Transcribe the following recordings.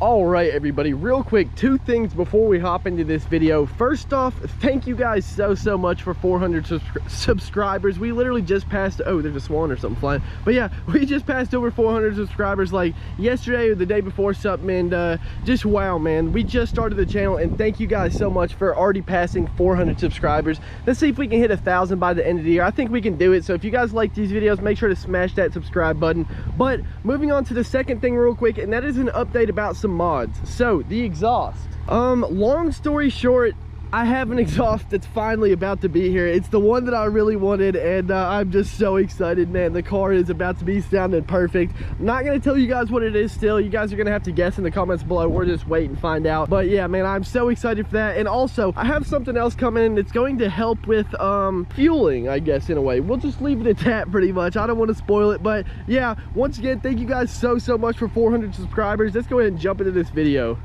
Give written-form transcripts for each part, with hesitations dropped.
All right, everybody, real quick, two things before we hop into this video. First off, thank you guys so much for 400 subscribers. We literally just passed, oh, there's a swan or something flying. But yeah, we just passed over 400 subscribers like yesterday or the day before something, and just wow, man. We just started the channel, and thank you guys so much for already passing 400 subscribers. Let's see if we can hit 1,000 by the end of the year. I think we can do it. So if you guys like these videos, make sure to smash that subscribe button. But moving on to the second thing real quick, and that is an update about some mods. So the exhaust, long story short, I have an exhaust that's finally about to be here. It's the one that I really wanted, and I'm just so excited, man. The car is about to be sounding perfect. I'm not gonna tell you guys what it is still. You guys are gonna have to guess in the comments below, or just wait and find out. But yeah, man, I'm so excited for that. And also, I have something else coming in that's going to help with fueling, I guess, in a way. We'll just leave it at that pretty much. I don't want to spoil it, but yeah, once again, thank you guys so much for 400 subscribers. Let's go ahead and jump into this video.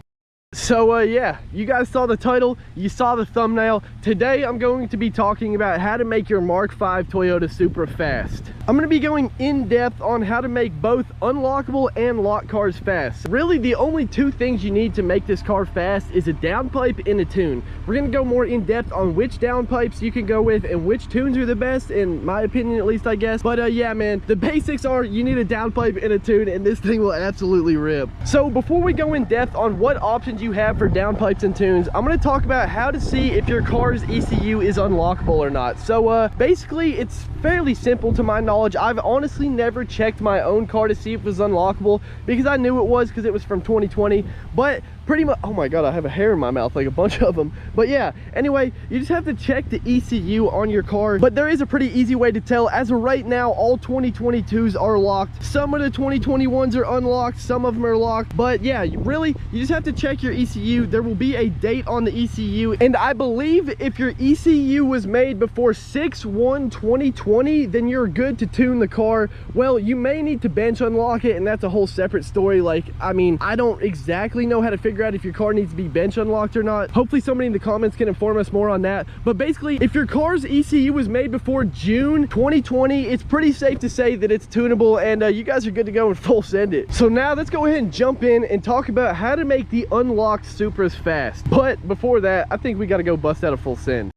So yeah, you guys saw the title, you saw the thumbnail. Today I'm going to be talking about how to make your Mark 5 Toyota Supra fast. I'm going to be going in depth on how to make both unlockable and lock cars fast. Really, the only two things you need to make this car fast is a downpipe and a tune. We're going to go more in depth on which downpipes you can go with and which tunes are the best, in my opinion at least, I guess. But yeah, man, the basics are you need a downpipe and a tune, and this thing will absolutely rip. So before we go in depth on what options you have for downpipes and tunes, I'm going to talk about how to see if your car's ECU is unlockable or not. So basically, it's fairly simple to my knowledge. I've honestly never checked my own car to see if it was unlockable, because I knew it was because it was from 2020, but pretty much, oh my god, I have a hair in my mouth, like a bunch of them. But yeah, anyway, you just have to check the ECU on your car. But there is a pretty easy way to tell. As of right now, all 2022s are locked. Some of the 2021s are unlocked, some of them are locked. But yeah, really, you just have to check your ECU. There will be a date on the ECU, and I believe if your ECU was made before 6/1/2020, then you're good to tune the car. Well, you may need to bench unlock it, and that's a whole separate story. Like, I mean, I don't exactly know how to figure out if your car needs to be bench unlocked or not. Hopefully somebody in the comments can inform us more on that. But basically, if your car's ECU was made before June 2020, it's pretty safe to say that it's tunable, and you guys are good to go and full send it. So now let's go ahead and jump in and talk about how to make the unlocked Supras fast. But before that, I think we got to go bust out a full send.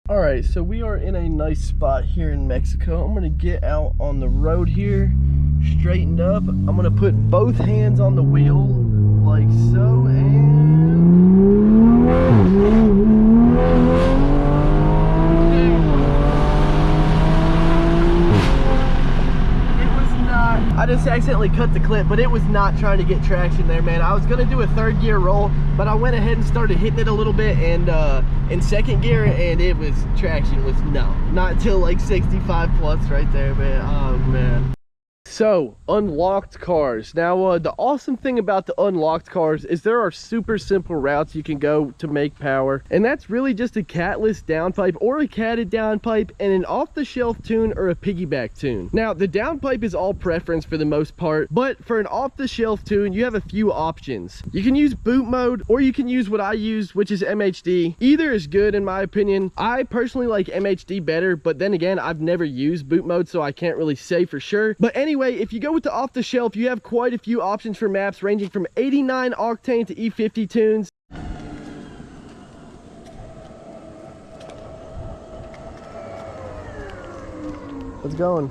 All right, so we are in a nice spot here in Mexico. I'm gonna get out on the road here, straightened up. I'm gonna put both hands on the wheel like so, and I just accidentally cut the clip, but it was not trying to get traction there, man. I was gonna do a third gear roll, but I went ahead and started hitting it a little bit, and in second gear, and it was, traction was not until like 65 plus right there, man. Oh man. So, unlocked cars. Now, the awesome thing about the unlocked cars is there are super simple routes you can go to make power. And that's really just a catless downpipe or a catted downpipe and an off-the-shelf tune or a piggyback tune. Now, the downpipe is all preference for the most part, but for an off-the-shelf tune, you have a few options. You can use boot mode, or you can use what I use, which is MHD. Either is good in my opinion. I personally like MHD better, but then again, I've never used boot mode, so I can't really say for sure. But anyway, if you go with the off the shelf, you have quite a few options for maps ranging from 89 octane to E50 tunes. How's it going?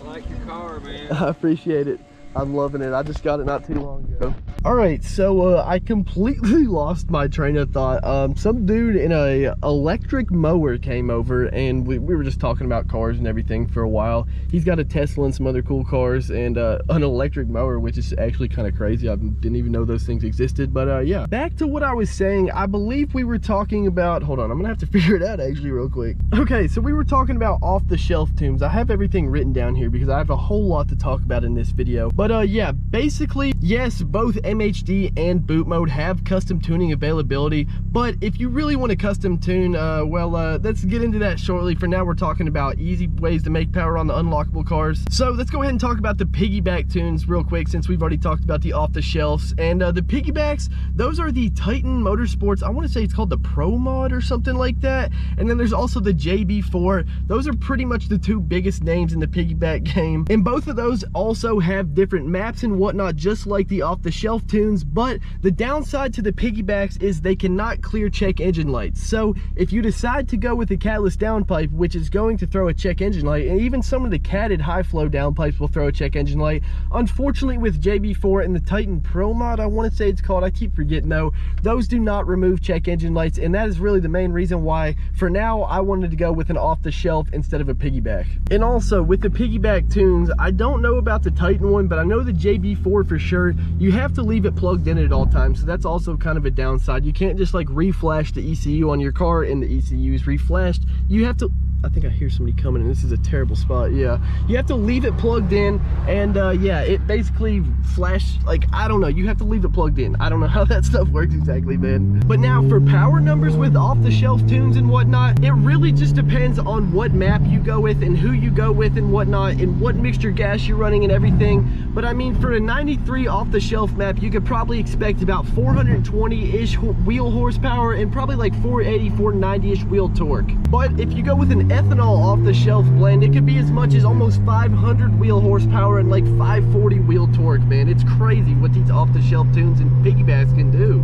I like your car, man. I appreciate it. I'm loving it. I just got it not too long ago. All right, so I completely lost my train of thought. Some dude in a electric mower came over, and we were just talking about cars and everything for a while. He's got a Tesla and some other cool cars, and an electric mower, which is actually kind of crazy. I didn't even know those things existed. But yeah, back to what I was saying. I believe we were talking about, hold on, I'm gonna have to figure it out actually real quick. Okay, so we were talking about off-the-shelf tunes. I have everything written down here because I have a whole lot to talk about in this video. But yeah, basically, yes, both MHD and boot mode have custom tuning availability, but if you really want to custom tune, well, let's get into that shortly. For now, we're talking about easy ways to make power on the unlockable cars. So let's go ahead and talk about the piggyback tunes real quick, since we've already talked about the off the shelves. And the piggybacks, those are the Titan Motorsports, I want to say it's called the Pro Mod or something like that. And then there's also the JB4. Those are pretty much the two biggest names in the piggyback game, and both of those also have different maps and whatnot, just like the off the shelf off-the-shelf tunes, but the downside to the piggybacks is they cannot clear check engine lights. So if you decide to go with the catless downpipe, which is going to throw a check engine light, and even some of the catted high flow downpipes will throw a check engine light, unfortunately with JB4 and the Titan Pro mod, I want to say it's called, I keep forgetting though, those do not remove check engine lights, and that is really the main reason why for now I wanted to go with an off-the-shelf instead of a piggyback. And also with the piggyback tunes, I don't know about the Titan one, but I know the JB4 for sure, you have to leave it plugged in at all times, so that's also kind of a downside. You can't just like reflash the ECU on your car and the ECU is reflashed. You have to, I think I hear somebody coming, and this is a terrible spot. Yeah, you have to leave it plugged in, and yeah, it basically flash, like, I don't know, you have to leave it plugged in. I don't know how that stuff works exactly, man. But now for power numbers with off-the-shelf tunes and whatnot, it really just depends on what map you go with and who you go with and whatnot, and what mixture gas you're running and everything. But I mean, for a 93 off-the-shelf map, you could probably expect about 420-ish wheel horsepower and probably like 480, 490-ish wheel torque. But if you go with an ethanol off-the-shelf blend, it could be as much as almost 500 wheel horsepower and like 540 wheel torque, man. It's crazy what these off-the-shelf tunes and piggybacks can do.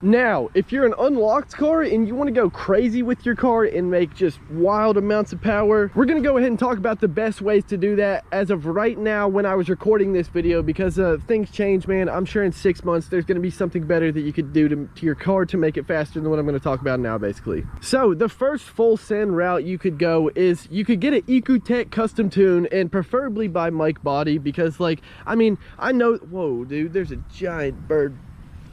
Now, if you're an unlocked car and you want to go crazy with your car and make just wild amounts of power, we're going to go ahead and talk about the best ways to do that as of right now when I was recording this video, because things change, man. I'm sure in 6 months there's going to be something better that you could do to your car to make it faster than what I'm going to talk about now, basically. So the first full send route you could go is you could get an EcoTech custom tune, and preferably by Mike Body, because like, I mean, I know, whoa dude, there's a giant bird.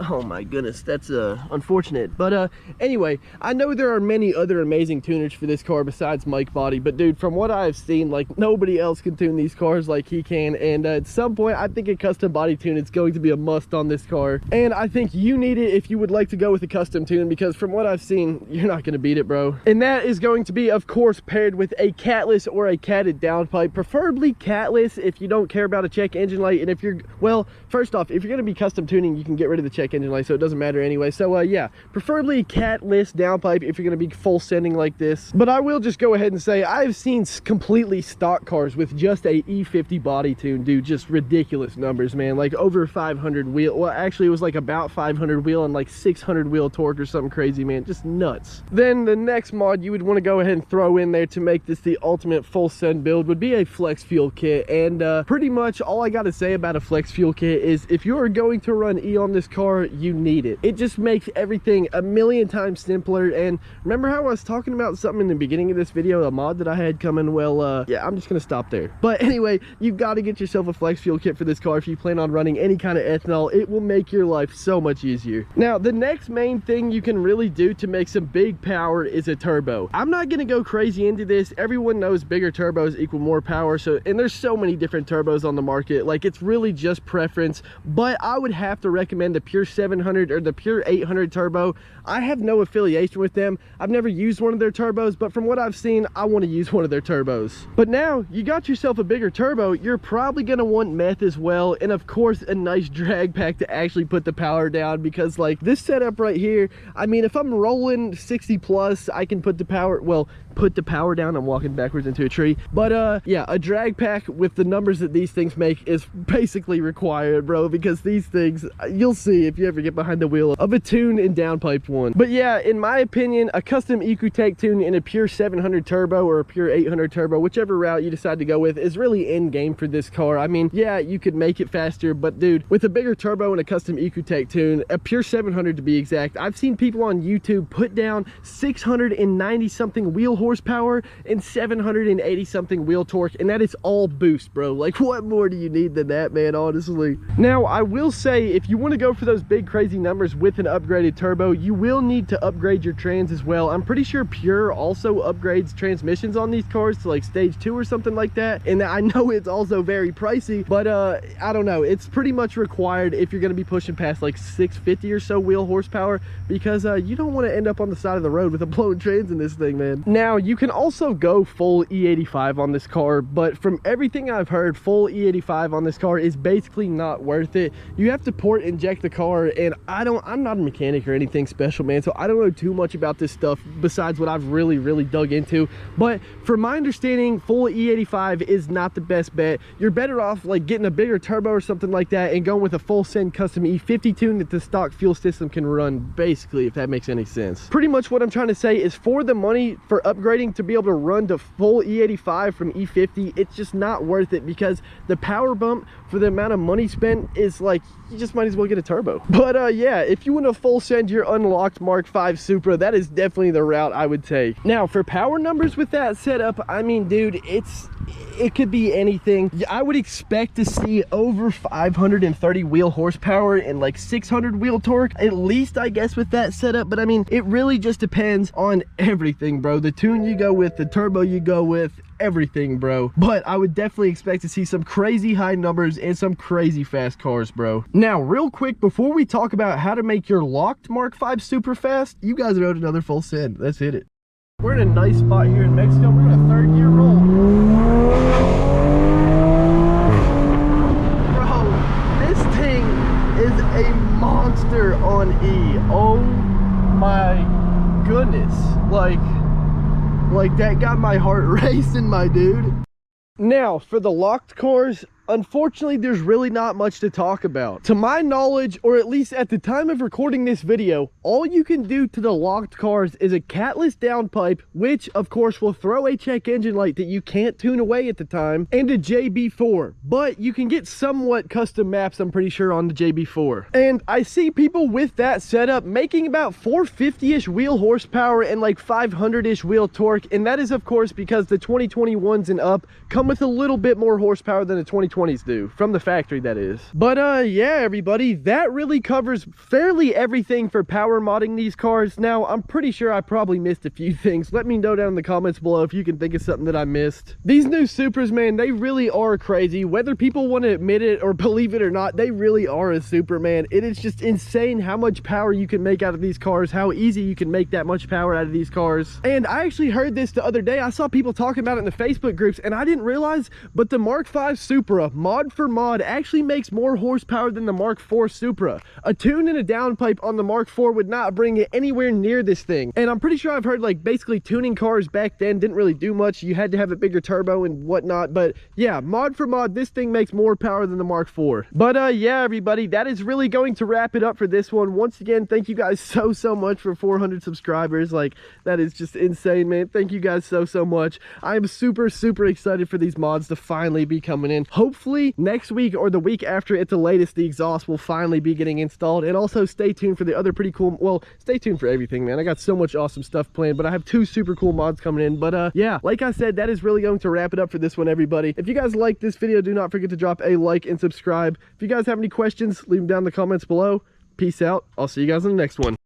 Oh my goodness, that's unfortunate. But anyway, I know there are many other amazing tuners for this car besides Mike Body, but dude, from what I've seen, like, nobody else can tune these cars like he can, and at some point I think a custom body tune is going to be a must on this car, and I think you need it if you would like to go with a custom tune, because from what I've seen, you're not going to beat it, bro. And that is going to be, of course, paired with a catless or a catted downpipe, preferably catless if you don't care about a check engine light. And if you're, well, first off, if you're going to be custom tuning, you can get rid of the check engine light, so it doesn't matter anyway. So yeah, preferably catless downpipe if you're going to be full sending like this. But I will just go ahead and say I've seen completely stock cars with just a E50 body tune do just ridiculous numbers, man. Like over 500 wheel, well actually it was like about 500 wheel and like 600 wheel torque or something crazy, man. Just nuts. Then the next mod you would want to go ahead and throw in there to make this the ultimate full send build would be a flex fuel kit. And pretty much all I got to say about a flex fuel kit is if you are going to run E on this car, you need it. It just makes everything a million times simpler. And remember how I was talking about something in the beginning of this video, a mod that I had coming? Well, yeah, I'm just gonna stop there. But anyway, you got to get yourself a flex fuel kit for this car if you plan on running any kind of ethanol. It will make your life so much easier. Now, the next main thing you can really do to make some big power is a turbo. I'm not gonna go crazy into this. Everyone knows bigger turbos equal more power, so, and there's so many different turbos on the market, like it's really just preference. But I would have to recommend the Pure 700 or the Pure 800 turbo. I have no affiliation with them. I've never used one of their turbos, but from what I've seen, I want to use one of their turbos. But now you got yourself a bigger turbo, you're probably going to want meth as well, and of course a nice drag pack to actually put the power down, because like this setup right here, I mean, if I'm rolling 60 plus, I can put the power, well, put the power down. I'm walking backwards into a tree. But yeah, a drag pack with the numbers that these things make is basically required, bro, because these things, you'll see if you ever get behind the wheel of a tune and downpipe one. But yeah, in my opinion, a custom EcoTech tune in a Pure 700 turbo or a Pure 800 turbo, whichever route you decide to go with, is really in game for this car. I mean, yeah, you could make it faster, but dude, with a bigger turbo and a custom EcoTech tune, a Pure 700 to be exact, I've seen people on YouTube put down 690 something wheel horsepower and 780 something wheel torque, and that is all boost, bro. Like, what more do you need than that, man, honestly? Now, I will say, if you want to go for those big crazy numbers with an upgraded turbo, you will need to upgrade your trans as well. I'm pretty sure Pure also upgrades transmissions on these cars to like stage 2 or something like that, and I know it's also very pricey, but I don't know, it's pretty much required if you're going to be pushing past like 650 or so wheel horsepower, because you don't want to end up on the side of the road with a blown trans in this thing, man. Now, you can also go full E85 on this car, but from everything I've heard, full E85 on this car is basically not worth it. You have to port inject the car car, and I'm not a mechanic or anything special, man, so I don't know too much about this stuff besides what I've really dug into. But from my understanding, full E85 is not the best bet. You're better off like getting a bigger turbo or something like that and going with a full send custom E50 tune that the stock fuel system can run, basically, if that makes any sense. Pretty much what I'm trying to say is, for the money for upgrading to be able to run to full E85 from E50, it's just not worth it, because the power bump for the amount of money spent is like, you just might as well get a turbo. But yeah, if you want to full send your unlocked Mark 5 Supra, that is definitely the route I would take. Now for power numbers with that setup, I mean, dude, it could be anything. I would expect to see over 530 wheel horsepower and like 600 wheel torque, at least, I guess, with that setup. But I mean, it really just depends on everything, bro. The tune you go with, the turbo you go with, everything, bro. But I would definitely expect to see some crazy high numbers and some crazy fast cars, bro. Now, real quick, before we talk about how to make your locked Mark 5 super fast, you guys are owed another full send. Let's hit it. We're in a nice spot here in Mexico. We're in a third gear roll. Bro, this thing is a monster on E. Oh my goodness. Like that got my heart racing, my dude. Now, for the locked cars, unfortunately, there's really not much to talk about. To my knowledge, or at least at the time of recording this video, all you can do to the locked cars is a catless downpipe, which of course will throw a check engine light that you can't tune away at the time, and a JB4. But you can get somewhat custom maps, I'm pretty sure, on the JB4. And I see people with that setup making about 450-ish wheel horsepower and like 500-ish wheel torque, and that is of course because the 2021s and up come with a little bit more horsepower than the 2020s do, from the factory, that is. But yeah, everybody, that really covers fairly everything for power modding these cars. Now, I'm pretty sure I probably missed a few things. Let me know down in the comments below if you can think of something that I missed. These new Supras, man, they really are crazy. Whether people want to admit it or believe it or not, they really are a Supra, man. It is just insane how much power you can make out of these cars, how easy you can make that much power out of these cars. And I actually heard this the other day. I saw people talking about it in the Facebook groups, and I didn't realize, but the Mark 5 Supra, mod for mod, actually makes more horsepower than the Mark 4 Supra. A tune and a downpipe on the Mark 4 would not bring it anywhere near this thing. And I'm pretty sure I've heard, like, basically tuning cars back then didn't really do much. You had to have a bigger turbo and whatnot. But yeah, mod for mod, this thing makes more power than the Mark 4. But yeah, everybody, that is really going to wrap it up for this one. Once again, thank you guys so much for 400 subscribers. Like, that is just insane, man. Thank you guys so much. I am super excited for these mods to finally be coming in. Hopefully next week or the week after at the latest, the exhaust will finally be getting installed. And also stay tuned for the other pretty cool, well, stay tuned for everything, man. I got so much awesome stuff planned, but I have 2 super cool mods coming in. But yeah, like I said, that is really going to wrap it up for this one, everybody. If you guys like this video, do not forget to drop a like and subscribe. If you guys have any questions, leave them down in the comments below. Peace out. I'll see you guys in the next one.